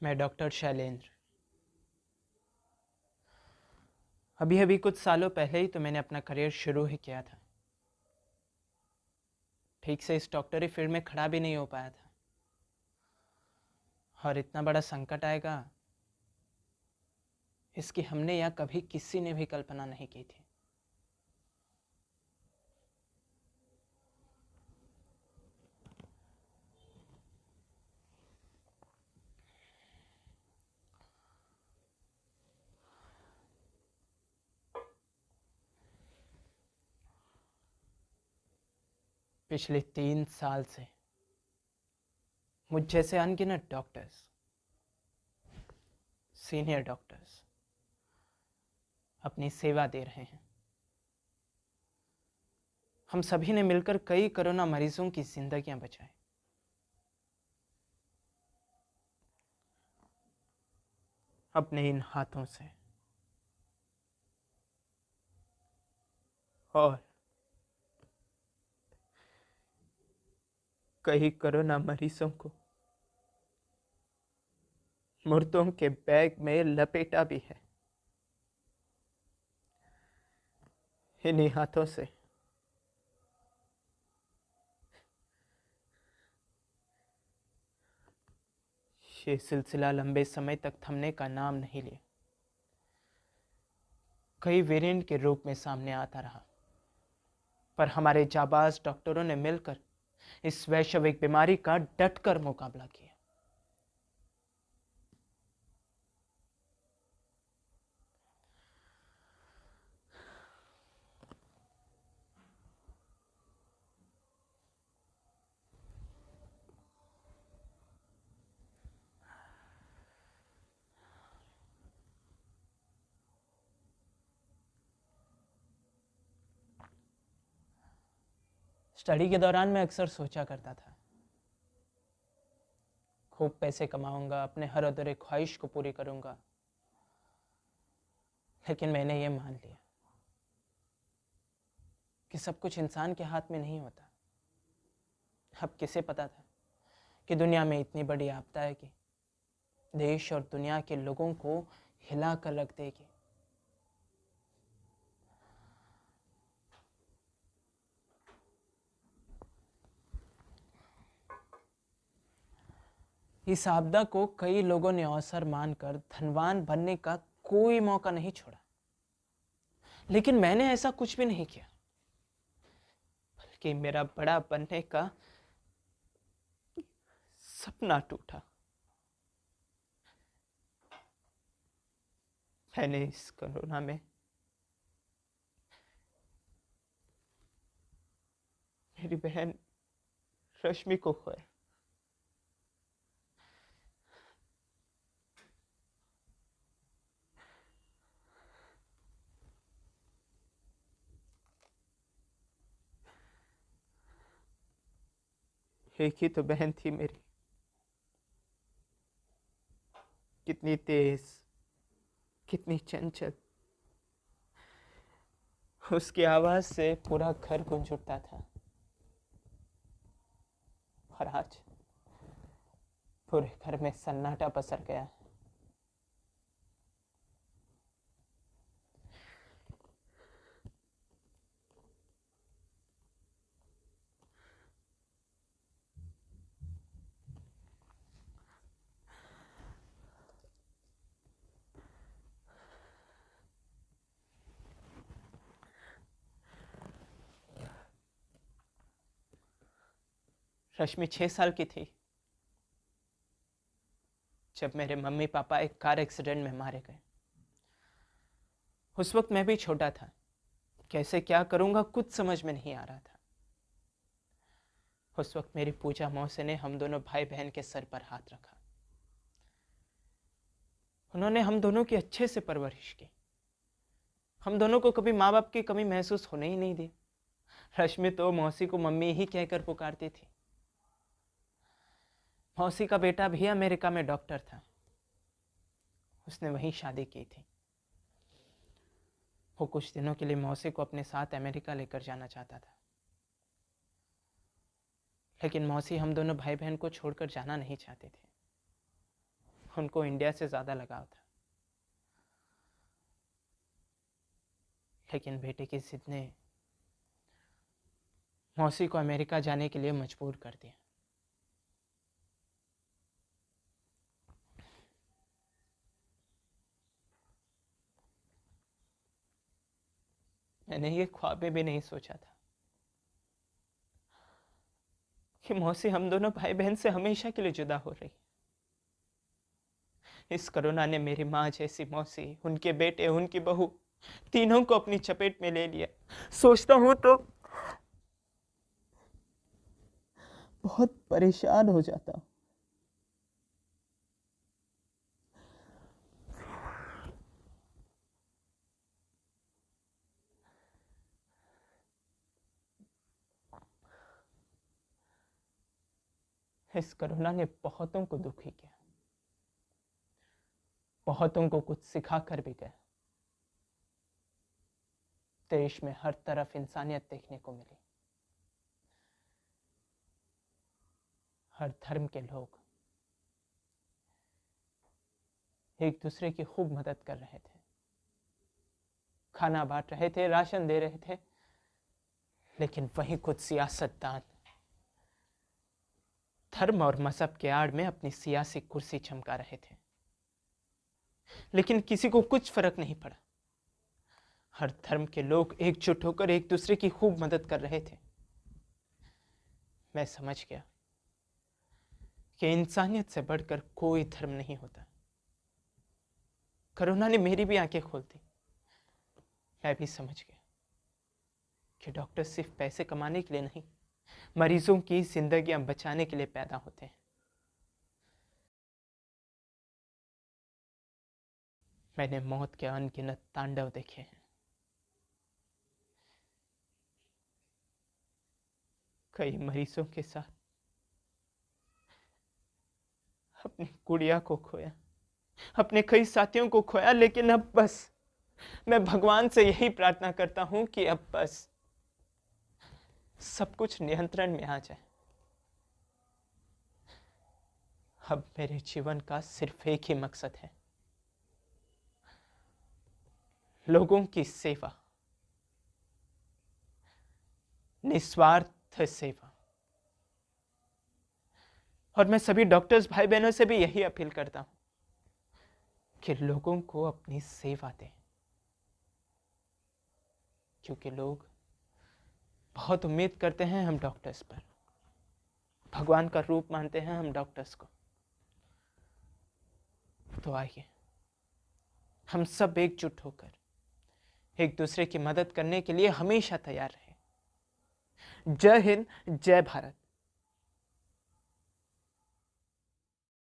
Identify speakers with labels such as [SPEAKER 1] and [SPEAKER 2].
[SPEAKER 1] मैं डॉक्टर शैलेंद्र। अभी अभी कुछ सालों पहले ही तो मैंने अपना करियर शुरू ही किया था। ठीक से इस डॉक्टरी फील्ड में खड़ा भी नहीं हो पाया था, और इतना बड़ा संकट आएगा इसकी हमने या कभी किसी ने भी कल्पना नहीं की थी। पिछले 3 साल से मुझ जैसे अनगिनत डॉक्टर्स, सीनियर डॉक्टर्स अपनी सेवा दे रहे हैं। हम सभी ने मिलकर कई कोरोना मरीजों की जिंदगियां बचाई। अपने इन हाथों से। और कई कोरोना मरीजों को मुर्दों के बैग में लपेटा भी है। इन्हीं हाथों से ये सिलसिला लंबे समय तक थमने का नाम नहीं लिया। कई वेरिएंट के रूप में सामने आता रहा, पर हमारे जाबाज डॉक्टरों ने मिलकर इस वैश्विक बीमारी का डटकर मुकाबला किया। स्टडी के दौरान मैं अक्सर सोचा करता था, खूब पैसे कमाऊंगा, अपने हर अधूरे ख्वाहिश को पूरी करूंगा। लेकिन मैंने ये मान लिया कि सब कुछ इंसान के हाथ में नहीं होता। अब किसे पता था कि दुनिया में इतनी बड़ी आपदा है कि देश और दुनिया के लोगों को हिला कर रख देगी। इस आपदा को कई लोगों ने अवसर मानकर धनवान बनने का कोई मौका नहीं छोड़ा, लेकिन मैंने ऐसा कुछ भी नहीं किया, बल्कि मेरा बड़ा बनने का सपना टूटा। मैंने इस कोरोना में मेरी बहन रश्मि को खोया। एक ही तो बहन थी मेरी, कितनी तेज, कितनी चंचल। उसकी आवाज से पूरा घर गूंज उठता था, और आज पूरे घर में सन्नाटा पसर गया। रश्मि 6 साल की थी जब मेरे मम्मी पापा एक कार एक्सीडेंट में मारे गए। उस वक्त मैं भी छोटा था, कैसे क्या करूंगा कुछ समझ में नहीं आ रहा था। उस वक्त मेरी पूजा मौसी ने हम दोनों भाई बहन के सर पर हाथ रखा। उन्होंने हम दोनों की अच्छे से परवरिश की। हम दोनों को कभी माँ बाप की कमी महसूस होने ही नहीं दी। रश्मि तो मौसी को मम्मी ही कहकर पुकारती थी। मौसी का बेटा भी अमेरिका में डॉक्टर था, उसने वहीं शादी की थी। वो कुछ दिनों के लिए मौसी को अपने साथ अमेरिका लेकर जाना चाहता था, लेकिन मौसी हम दोनों भाई बहन को छोड़कर जाना नहीं चाहते थे। उनको इंडिया से ज़्यादा लगाव था, लेकिन बेटे की जिद ने मौसी को अमेरिका जाने के लिए मजबूर कर दिया। मैंने ये ख्वाब में भी नहीं सोचा था कि मौसी हम दोनों भाई बहन से हमेशा के लिए जुदा हो रही। इस कोरोना ने मेरी माँ जैसी मौसी, उनके बेटे, उनकी बहू, तीनों को अपनी चपेट में ले लिया। सोचता हूं तो बहुत परेशान हो जाता हूं। इस कोरोना ने बहुतों को दुखी किया, बहुतों को कुछ सिखा कर भी गया। देश में हर तरफ इंसानियत देखने को मिली। हर धर्म के लोग एक दूसरे की खूब मदद कर रहे थे, खाना बांट रहे थे, राशन दे रहे थे। लेकिन वहीं कुछ सियासतदान धर्म और मजहब के आड़ में अपनी सियासी कुर्सी चमका रहे थे, लेकिन किसी को कुछ फर्क नहीं पड़ा। हर धर्म के लोग एकजुट होकर एक दूसरे की खूब मदद कर रहे थे। मैं समझ गया कि इंसानियत से बढ़कर कोई धर्म नहीं होता। कोरोना ने मेरी भी आंखें खोल दी। मैं भी समझ गया कि डॉक्टर सिर्फ पैसे कमाने के लिए नहीं, मरीजों की जिंदगियां बचाने के लिए पैदा होते हैं। मैंने मौत के अनगिनत तांडव देखे हैं। कई मरीजों के साथ अपनी गुड़िया को खोया, अपने कई साथियों को खोया, लेकिन अब बस मैं भगवान से यही प्रार्थना करता हूं कि अब बस सब कुछ नियंत्रण में आ जाए। अब मेरे जीवन का सिर्फ एक ही मकसद है, लोगों की सेवा, निस्वार्थ सेवा। और मैं सभी डॉक्टर्स भाई बहनों से भी यही अपील करता हूं कि लोगों को अपनी सेवा दें, क्योंकि लोग बहुत उम्मीद करते हैं हम डॉक्टर्स पर, भगवान का रूप मानते हैं हम डॉक्टर्स को। तो आइए हम सब एकजुट होकर एक दूसरे की मदद करने के लिए हमेशा तैयार रहें। जय हिंद, जय भारत।